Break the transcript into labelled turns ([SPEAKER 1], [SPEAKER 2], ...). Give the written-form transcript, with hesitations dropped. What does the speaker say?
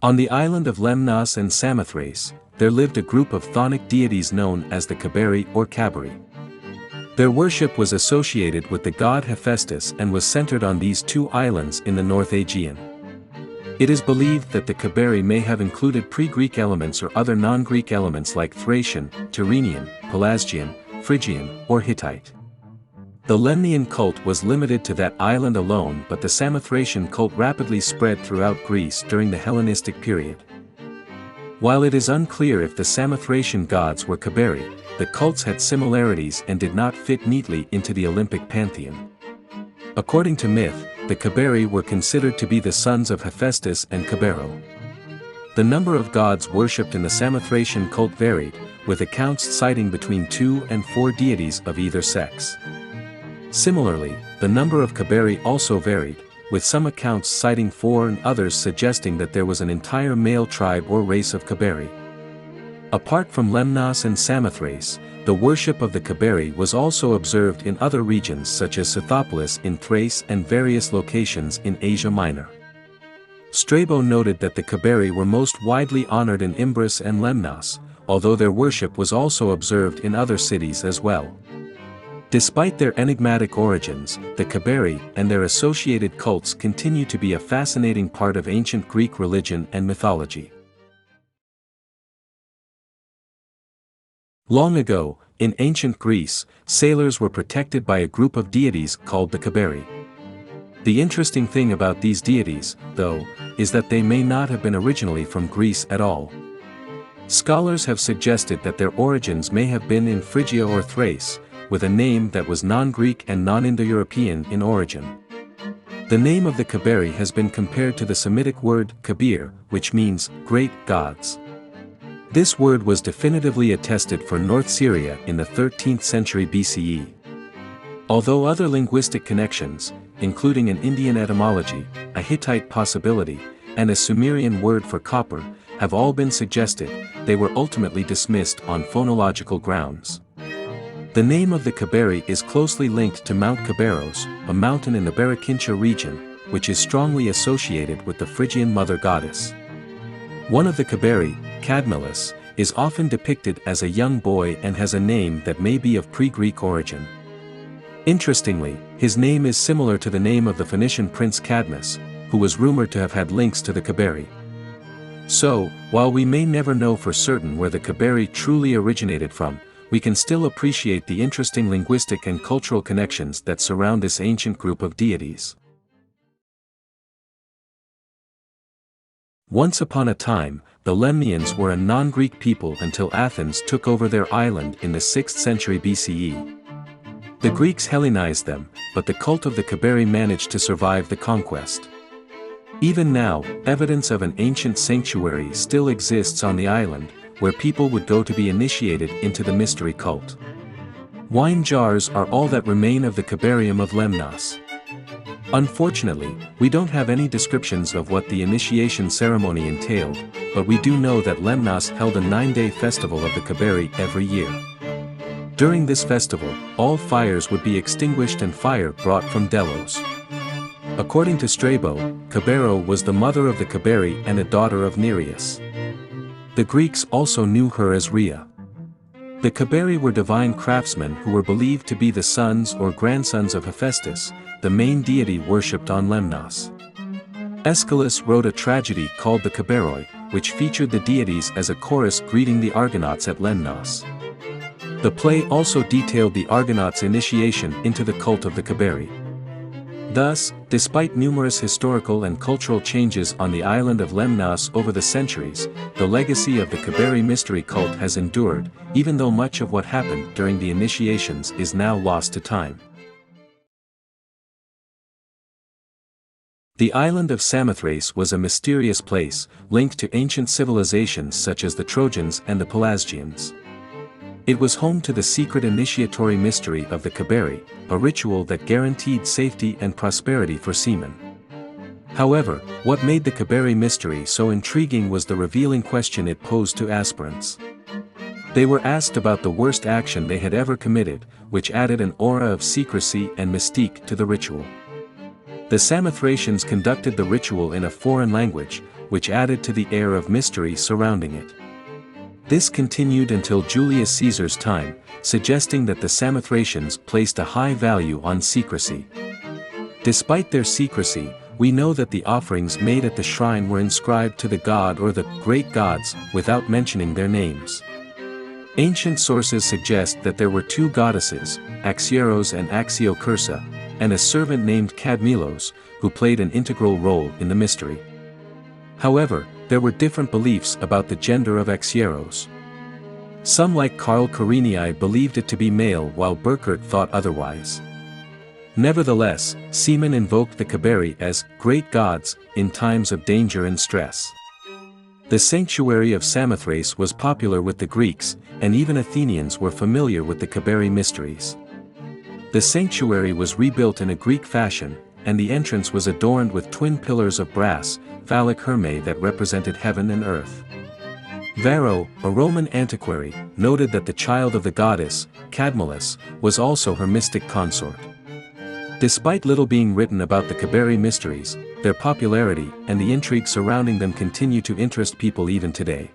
[SPEAKER 1] On the island of Lemnos and Samothrace, there lived a group of chthonic deities known as the Cabeiri or Cabeiri. Their worship was associated with the god Hephaestus and was centered on these two islands in the North Aegean. It is believed that the Cabeiri may have included pre-Greek elements or other non-Greek elements like Thracian, Tyrrhenian, Pelasgian, Phrygian, or Hittite. The Lemnian cult was limited to that island alone, but the Samothracian cult rapidly spread throughout Greece during the Hellenistic period. While it is unclear if the Samothracian gods were Cabeiri, the cults had similarities and did not fit neatly into the Olympic pantheon. According to myth, the Cabeiri were considered to be the sons of Hephaestus and Cabero. The number of gods worshipped in the Samothracian cult varied, with accounts citing between 2 and 4 deities of either sex. Similarly, the number of Cabeiri also varied, with some accounts citing 4 and others suggesting that there was an entire male tribe or race of Cabeiri. Apart from Lemnos and Samothrace, the worship of the Cabeiri was also observed in other regions such as Scythopolis in Thrace and various locations in Asia Minor. Strabo noted that the Cabeiri were most widely honored in Imbros and Lemnos, although their worship was also observed in other cities as well. Despite their enigmatic origins, the Cabeiri and their associated cults continue to be a fascinating part of ancient Greek religion and mythology. Long ago, in ancient Greece, sailors were protected by a group of deities called the Cabeiri. The interesting thing about these deities, though, is that they may not have been originally from Greece at all. Scholars have suggested that their origins may have been in Phrygia or Thrace, with a name that was non-Greek and non-Indo-European in origin. The name of the Cabeiri has been compared to the Semitic word kabir, which means great gods. This word was definitively attested for North Syria in the 13th century BCE. Although other linguistic connections, including an Indian etymology, a Hittite possibility, and a Sumerian word for copper, have all been suggested, they were ultimately dismissed on phonological grounds. The name of the Cabeiri is closely linked to Mount Caberos, a mountain in the Barakintia region, which is strongly associated with the Phrygian mother goddess. One of the Cabeiri, Cadmelus, is often depicted as a young boy and has a name that may be of pre-Greek origin. Interestingly, his name is similar to the name of the Phoenician prince Cadmus, who was rumored to have had links to the Cabeiri. So, while we may never know for certain where the Cabeiri truly originated from, we can still appreciate the interesting linguistic and cultural connections that surround this ancient group of deities. Once upon a time, the Lemnians were a non-Greek people until Athens took over their island in the 6th century BCE. The Greeks Hellenized them, but the cult of the Cabeiri managed to survive the conquest. Even now, evidence of an ancient sanctuary still exists on the island, where people would go to be initiated into the mystery cult. Wine jars are all that remain of the Cabeirium of Lemnos. Unfortunately, we don't have any descriptions of what the initiation ceremony entailed, but we do know that Lemnos held a 9-day festival of the Cabeiri every year. During this festival, all fires would be extinguished and fire brought from Delos. According to Strabo, Cabero was the mother of the Cabeiri and a daughter of Nereus. The Greeks also knew her as Rhea. The Cabeiri were divine craftsmen who were believed to be the sons or grandsons of Hephaestus, the main deity worshipped on Lemnos. Aeschylus wrote a tragedy called the Cabeiroi, which featured the deities as a chorus greeting the Argonauts at Lemnos. The play also detailed the Argonauts' initiation into the cult of the Cabeiri. Thus, despite numerous historical and cultural changes on the island of Lemnos over the centuries, the legacy of the Cabeiri mystery cult has endured, even though much of what happened during the initiations is now lost to time. The island of Samothrace was a mysterious place, linked to ancient civilizations such as the Trojans and the Pelasgians. It was home to the secret initiatory mystery of the Cabeiri, a ritual that guaranteed safety and prosperity for seamen. However, what made the Cabeiri mystery so intriguing was the revealing question it posed to aspirants. They were asked about the worst action they had ever committed, which added an aura of secrecy and mystique to the ritual. The Samothracians conducted the ritual in a foreign language, which added to the air of mystery surrounding it. This continued until Julius Caesar's time, suggesting that the Samothracians placed a high value on secrecy. Despite their secrecy, we know that the offerings made at the shrine were inscribed to the god or the great gods, without mentioning their names. Ancient sources suggest that there were two goddesses, Axieros and Axiochirsa, and a servant named Cadmilos, who played an integral role in the mystery. However, there were different beliefs about the gender of Axieros. Some like Carl Carinii believed it to be male while Burckhardt thought otherwise. Nevertheless, Seaman invoked the Cabeiri as great gods in times of danger and stress. The sanctuary of Samothrace was popular with the Greeks, and even Athenians were familiar with the Cabeiri mysteries. The sanctuary was rebuilt in a Greek fashion, and the entrance was adorned with twin pillars of brass, phallic hermae that represented heaven and earth. Varro, a Roman antiquary, noted that the child of the goddess, Cadmilus, was also her mystic consort. Despite little being written about the Cabeiri mysteries, their popularity and the intrigue surrounding them continue to interest people even today.